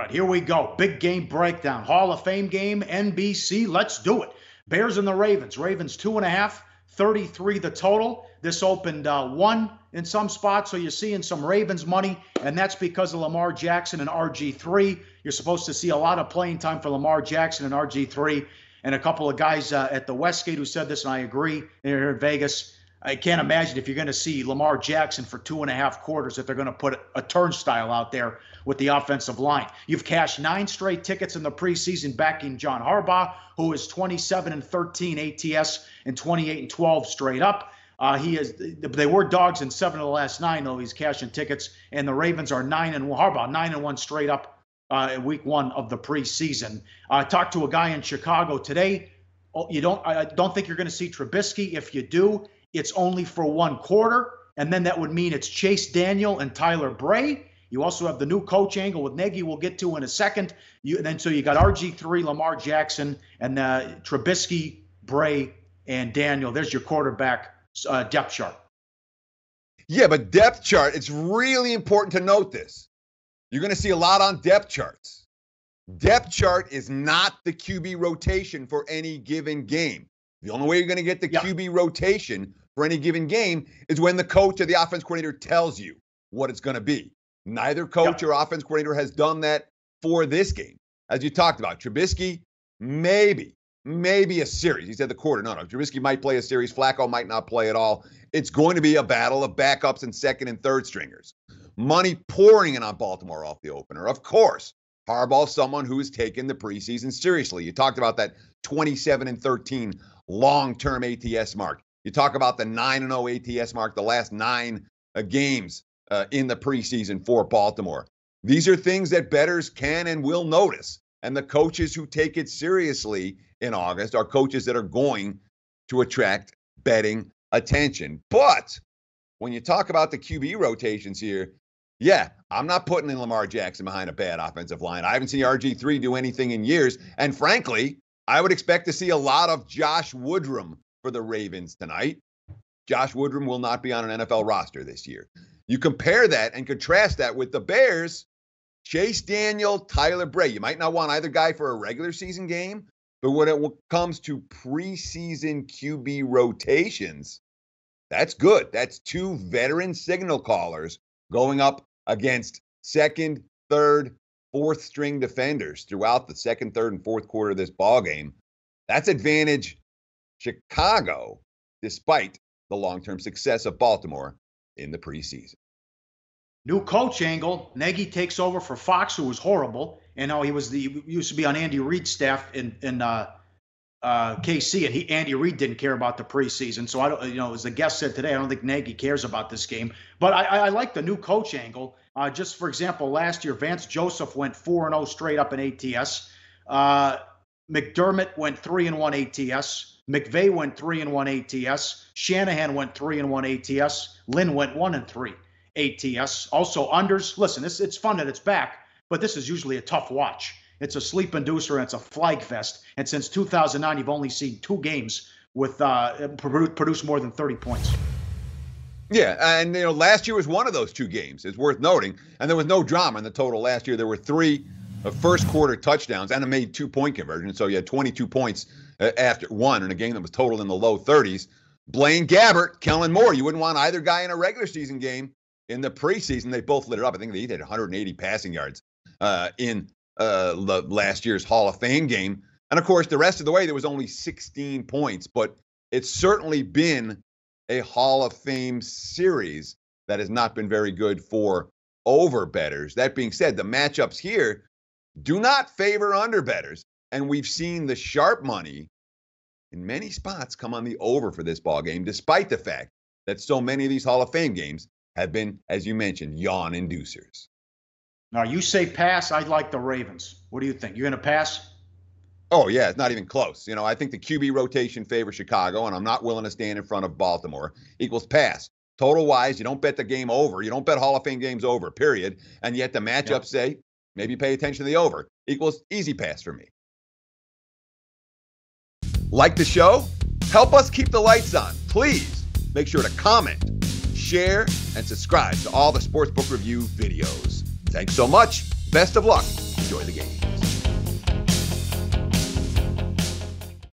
right, here we go. Big game breakdown. Hall of Fame game, NBC. Let's do it. Bears and the Ravens. Ravens 2.5, 33 the total. This opened 1 in some spots, so you're seeing some Ravens money, and that's because of Lamar Jackson and RG3. You're supposed to see a lot of playing time for Lamar Jackson and RG3, and a couple of guys at the Westgate who said this, and I agree, they're here in Vegas. I can't imagine if you're going to see Lamar Jackson for 2.5 quarters that they're going to put a turnstile out there with the offensive line. You've cashed 9 straight tickets in the preseason backing John Harbaugh, who is 27-13 ATS and 28-12 straight up. They were dogs in 7 of the last 9, though. He's cashing tickets, and the Ravens are 9-1. Harbaugh 9-1 straight up in week 1 of the preseason. I talked to a guy in Chicago today. I don't think you're going to see Trubisky. If you do, it's only for 1 quarter, and then that would mean it's Chase Daniel and Tyler Bray. You also have the new coach angle with Nagy we'll get to in a second. So you got RG3, Lamar Jackson, and Trubisky, Bray, and Daniel. There's your quarterback depth chart. Yeah, but depth chart, it's really important to note this. You're going to see a lot on depth charts. Depth chart is not the QB rotation for any given game. The only way you're going to get the QB rotation for any given game is when the coach or the offense coordinator tells you what it's going to be. Neither coach or offense coordinator has done that for this game. As you talked about, Trubisky, maybe a series. He said the quarter. No, Trubisky might play a series. Flacco might not play at all. It's going to be a battle of backups and second and third stringers. Money pouring in on Baltimore off the opener. Of course, Harbaugh, someone who has taken the preseason seriously. You talked about that 27-13 long-term ATS mark. You talk about the 9-0 ATS mark, the last 9 games in the preseason for Baltimore. These are things that bettors can and will notice. And the coaches who take it seriously in August are coaches that are going to attract betting attention. But when you talk about the QB rotations here, I'm not putting in Lamar Jackson behind a bad offensive line. I haven't seen RG3 do anything in years. And frankly, I would expect to see a lot of Josh Woodrum for the Ravens tonight. Josh Woodrum will not be on an NFL roster this year. You compare that and contrast that with the Bears, Chase Daniel, Tyler Bray. You might not want either guy for a regular season game, but when it comes to preseason QB rotations, that's good. That's 2 veteran signal callers going up against second, third, 4th string defenders throughout the 2nd, 3rd, and 4th quarter of this ball game. That's advantage Chicago, despite the long-term success of Baltimore in the preseason. New coach angle. Nagy takes over for Fox, who was horrible. And now he used to be on Andy Reid's staff in KC, and Andy Reid didn't care about the preseason. So I don't, as the guest said today, I don't think Nagy cares about this game. But I like the new coach angle. Just for example, last year Vance Joseph went 4-0 straight up in ATS. McDermott went 3-1 ATS. McVay went 3-1 ATS. Shanahan went 3-1 ATS. Lynn went 1-3 ATS. Also unders. Listen, it's fun that it's back, but this is usually a tough watch. It's a sleep inducer and it's a flag fest. And since 2009, you've only seen 2 games with produce more than 30 points. Yeah, and last year was one of those 2 games. It's worth noting, and there was no drama in the total last year. There were 3 first quarter touchdowns and a made 2-point conversion. So you had 22 points after 1 in a game that was totaled in the low 30s. Blaine Gabbert, Kellen Moore. You wouldn't want either guy in a regular season game. In the preseason, they both lit it up. I think they each had 180 passing yards in the last year's Hall of Fame game. And of course, the rest of the way, there was only 16 points, but it's certainly been a Hall of Fame series that has not been very good for over bettors. That being said, the matchups here do not favor under bettors, and we've seen the sharp money in many spots come on the over for this ball game, despite the fact that so many of these Hall of Fame games have been, as you mentioned, yawn inducers. Now, you say pass. I like the Ravens. What do you think? You're going to pass? Oh, yeah, it's not even close. I think the QB rotation favors Chicago, and I'm not willing to stand in front of Baltimore. Equals pass. Total-wise, you don't bet the game over. You don't bet Hall of Fame games over, period. And yet the matchups say, maybe pay attention to the over. Equals easy pass for me. Like the show? Help us keep the lights on. Please make sure to comment, share, and subscribe to all the Sportsbook Review videos. Thanks so much. Best of luck enjoy the games.